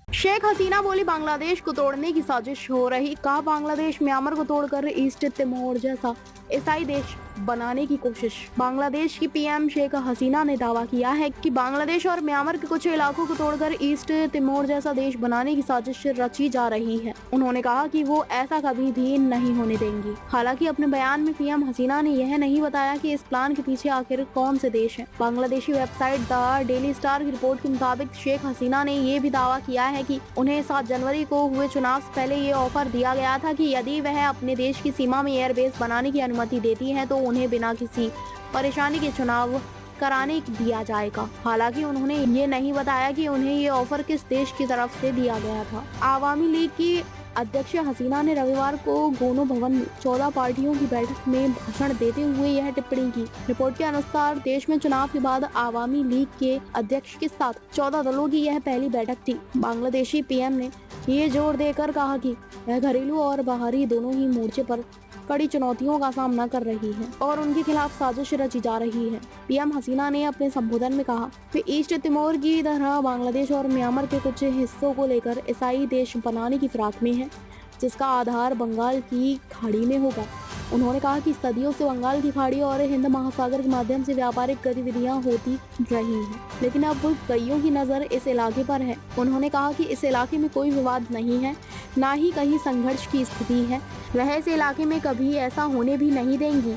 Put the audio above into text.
शेख हसीना बोली बांग्लादेश को तोड़ने की साजिश हो रही। कहा बांग्लादेश म्यांमार को तोड़कर ईस्ट तिमोर जैसा ईसाई देश बनाने की कोशिश। बांग्लादेश की पीएम शेख हसीना ने दावा किया है कि बांग्लादेश और म्यांमार के कुछ इलाकों को तोड़कर ईस्ट तिमोर जैसा देश बनाने की साजिश रची जा रही है। उन्होंने कहा कि वो ऐसा कभी भी नहीं होने देंगी। हालांकि अपने बयान में पीएम हसीना ने यह नहीं बताया कि इस प्लान के पीछे आखिर कौन से देश हैं। Bangladeshi website the daily star की रिपोर्ट के मुताबिक शेख हसीना ने ये भी दावा किया है कि उन्हें 7 जनवरी को हुए चुनाव से पहले ये ऑफर दिया गया था कि यदि वह अपने देश की सीमा में एयरबेस बनाने की अनुमति देती हैं तो उन्हें बिना किसी परेशानी के चुनाव कराने दिया जाएगा। हालांकि उन्होंने ये नहीं बताया कि उन्हें ये ऑफर किस देश की तरफ से दिया गया था। आवामी लीग की अध्यक्ष हसीना ने रविवार को गोनो भवन में 14 पार्टियों की बैठक में भाषण देते हुए यह टिप्पणी की। रिपोर्ट के अनुसार देश में चुनाव के बाद आवामी लीग के अध्यक्ष के साथ 14 दलों की यह पहली बैठक थी। बांग्लादेशी पीएम ने ये जोर देकर कहा कि वह घरेलू और बाहरी दोनों ही मोर्चे पर कड़ी चुनौतियों का सामना कर रही है और उनके खिलाफ साजिश रची जा रही है। पीएम हसीना ने अपने संबोधन में कहा कि ईस्ट तिमोर की तरह बांग्लादेश और म्यांमार के कुछ हिस्सों को लेकर ईसाई देश बनाने की फिराक में है, जिसका आधार बंगाल की खाड़ी में होगा। उन्होंने कहा कि सदियों से बंगाल की खाड़ी और हिंद महासागर के माध्यम से व्यापारिक गतिविधियां होती रही हैं, लेकिन अब कईयों की नज़र इस इलाके पर है। उन्होंने कहा कि इस इलाके में कोई विवाद नहीं है, ना ही कहीं संघर्ष की स्थिति है। वह इस इलाके में कभी ऐसा होने भी नहीं देंगी।